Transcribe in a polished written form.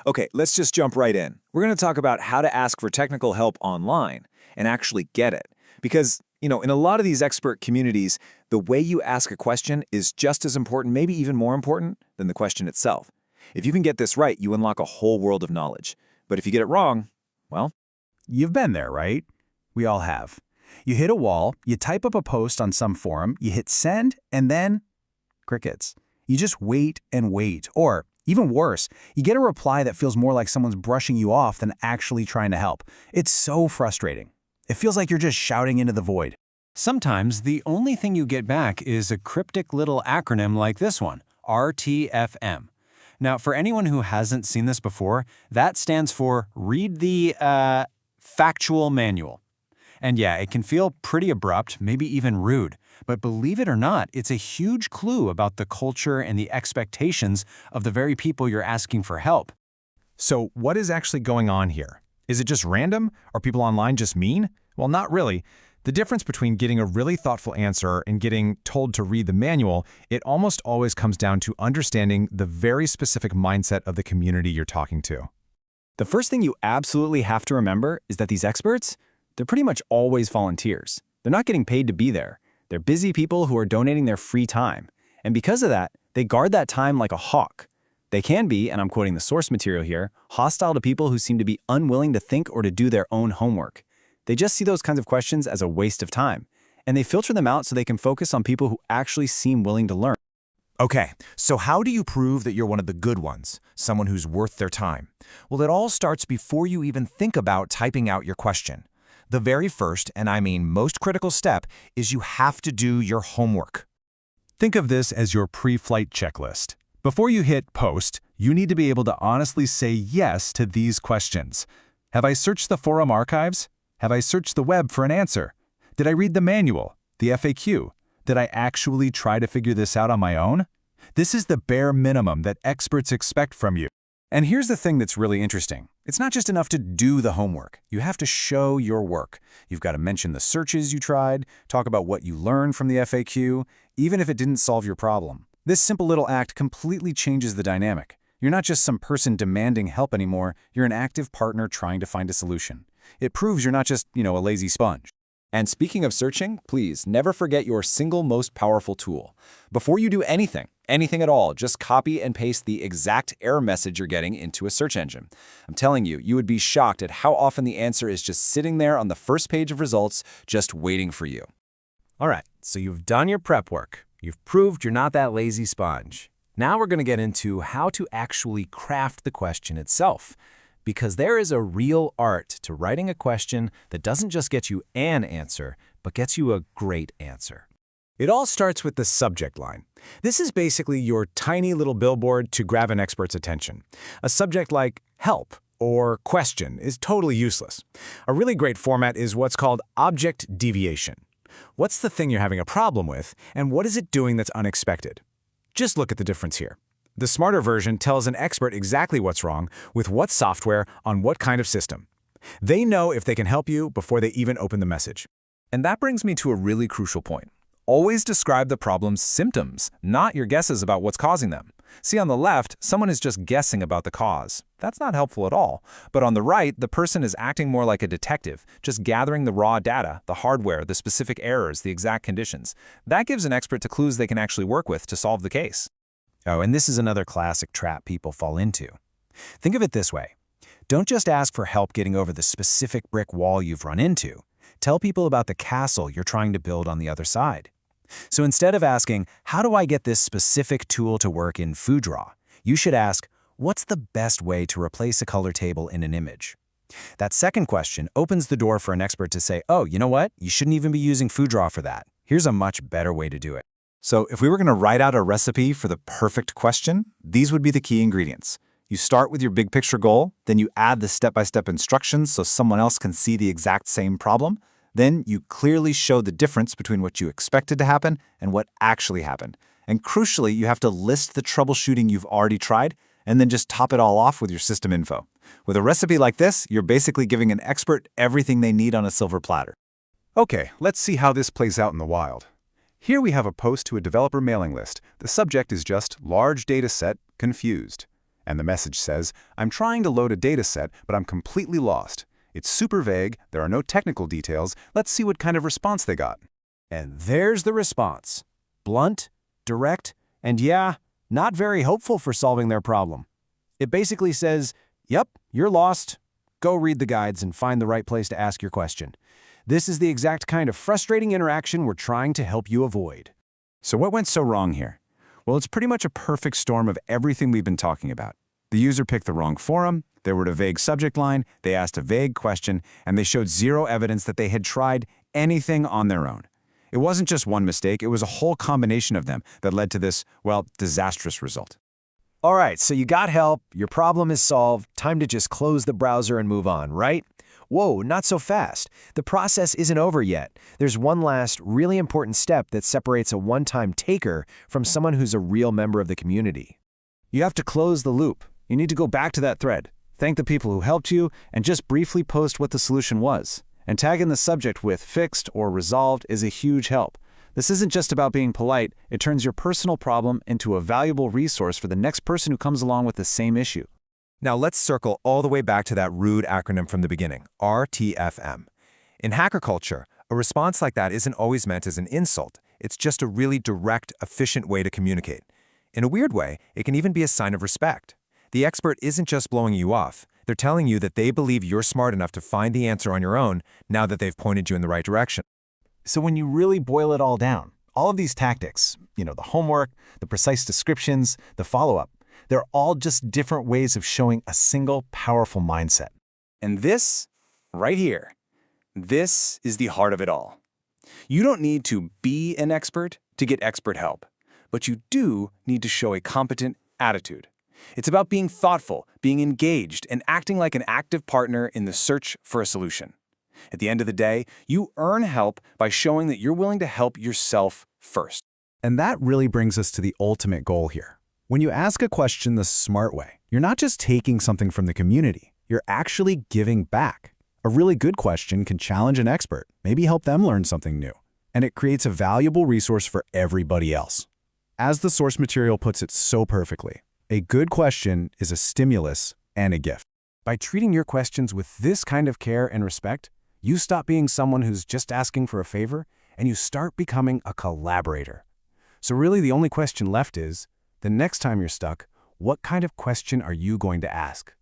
Okay, let's just jump right in. We're going to talk about how to ask for technical help online and actually get it. Because, in a lot of these expert communities, the way you ask a question is just as important, maybe even more important, than the question itself. If you can get this right, you unlock a whole world of knowledge. But if you get it wrong, well, You've been there, right? We all have. You hit a wall, you type up a post on some forum, you hit send, and then crickets. You just wait and wait. Or, even worse, you get a reply that feels more like someone's brushing you off than actually trying to help. It's so frustrating. It feels like you're just shouting into the void. Sometimes the only thing you get back is a cryptic little acronym like this one, RTFM. Now, for anyone who hasn't seen this before, that stands for Read the Factual Manual. And yeah, it can feel pretty abrupt, maybe even rude. But believe it or not, it's a huge clue about the culture and the expectations of the very people you're asking for help. So what is actually going on here? Is it just random? Are people online just mean? Well, not really. The difference between getting a really thoughtful answer and getting told to read the manual, it almost always comes down to understanding the very specific mindset of the community you're talking to. the first thing you absolutely have to remember is that these experts, they're pretty much always volunteers. They're not getting paid to be there. They're busy people who are donating their free time. And because of that, they guard that time like a hawk. They can be, and I'm quoting the source material here, hostile to people who seem to be unwilling to think or to do their own homework. They just see those kinds of questions as a waste of time. And they filter them out so they can focus on people who actually seem willing to learn. Okay, so how do you prove that you're one of the good ones, someone who's worth their time? Well, it all starts before you even think about typing out your question. The very first, and I mean most critical step, is you have to do your homework. Think of this as your pre-flight checklist. Before you hit post, you need to be able to honestly say yes to these questions. Have I searched the forum archives? Have I searched the web for an answer? Did I read the manual, the FAQ? Did I actually try to figure this out on my own? This is the bare minimum that experts expect from you. And here's the thing that's really interesting. It's not just enough to do the homework. You have to show your work. You've got to mention the searches you tried, talk about what you learned from the FAQ, even if it didn't solve your problem. This simple little act completely changes the dynamic. You're not just some person demanding help anymore, you're an active partner trying to find a solution. It proves you're not just, a lazy sponge. And speaking of searching, please never forget your single most powerful tool. Before you do anything at all, just copy and paste the exact error message you're getting into a search engine. I'm telling you, you would be shocked at how often the answer is just sitting there on the first page of results, just waiting for you. All right, so you've done your prep work. You've proved you're not that lazy sponge. Now we're going to get into how to actually craft the question itself. Because there is a real art to writing a question that doesn't just get you an answer, but gets you a great answer. It all starts with the subject line. This is basically your tiny little billboard to grab an expert's attention. A subject like help or question is totally useless. A really great format is what's called object deviation. What's the thing you're having a problem with, and what is it doing that's unexpected? Just look at the difference here. The smarter version tells an expert exactly what's wrong with what software on what kind of system. They know if they can help you before they even open the message. And that brings me to a really crucial point. Always describe the problem's symptoms, not your guesses about what's causing them. See, on the left, someone is just guessing about the cause. That's not helpful at all. But on the right, the person is acting more like a detective, just gathering the raw data, the hardware, the specific errors, the exact conditions. That gives an expert clues they can actually work with to solve the case. Oh, and this is another classic trap people fall into. Think of it this way. Don't just ask for help getting over the specific brick wall you've run into. Tell people about the castle you're trying to build on the other side. So instead of asking, how do I get this specific tool to work in FoodDraw? You should ask, what's the best way to replace a color table in an image? That second question opens the door for an expert to say, oh, you know what? You shouldn't even be using FoodDraw for that. Here's a much better way to do it. So if we were going to write out a recipe for the perfect question, these would be the key ingredients. You start with your big picture goal, then you add the step-by-step instructions so someone else can see the exact same problem. Then you clearly show the difference between what you expected to happen and what actually happened. And crucially, you have to list the troubleshooting you've already tried and then just top it all off with your system info. With a recipe like this, you're basically giving an expert everything they need on a silver platter. Okay, let's see how this plays out in the wild. Here we have a post to a developer mailing list. The subject is just large data set, confused. And the message says, I'm trying to load a data set, but I'm completely lost. It's super vague, there are no technical details, let's see what kind of response they got. And there's the response. Blunt, direct, and yeah, not very hopeful for solving their problem. It basically says, yep, you're lost. Go read the guides and find the right place to ask your question. This is the exact kind of frustrating interaction we're trying to help you avoid. So what went so wrong here? Well, it's pretty much a perfect storm of everything we've been talking about. The user picked the wrong forum, they wrote a vague subject line, they asked a vague question, and they showed zero evidence that they had tried anything on their own. It wasn't just one mistake, it was a whole combination of them that led to this, well, disastrous result. All right, so you got help, your problem is solved, time to just close the browser and move on, right? Whoa, not so fast. The process isn't over yet. There's one last, really important step that separates a one-time taker from someone who's a real member of the community. You have to close the loop. You need to go back to that thread, thank the people who helped you, and just briefly post what the solution was. And tagging the subject with fixed or resolved is a huge help. This isn't just about being polite, it turns your personal problem into a valuable resource for the next person who comes along with the same issue. Now let's circle all the way back to that rude acronym from the beginning, RTFM. In hacker culture, a response like that isn't always meant as an insult. It's just a really direct, efficient way to communicate. In a weird way, it can even be a sign of respect. The expert isn't just blowing you off. They're telling you that they believe you're smart enough to find the answer on your own now that they've pointed you in the right direction. So when you really boil it all down, all of these tactics, the homework, the precise descriptions, the follow-up, they're all just different ways of showing a single powerful mindset. And this, right here, this is the heart of it all. You don't need to be an expert to get expert help, but you do need to show a competent attitude. It's about being thoughtful, being engaged, and acting like an active partner in the search for a solution. At the end of the day, you earn help by showing that you're willing to help yourself first. And that really brings us to the ultimate goal here. When you ask a question the smart way, you're not just taking something from the community, you're actually giving back. A really good question can challenge an expert, maybe help them learn something new, and it creates a valuable resource for everybody else. As the source material puts it so perfectly, a good question is a stimulus and a gift. By treating your questions with this kind of care and respect, you stop being someone who's just asking for a favor, and you start becoming a collaborator. So really the only question left is, the next time you're stuck, what kind of question are you going to ask?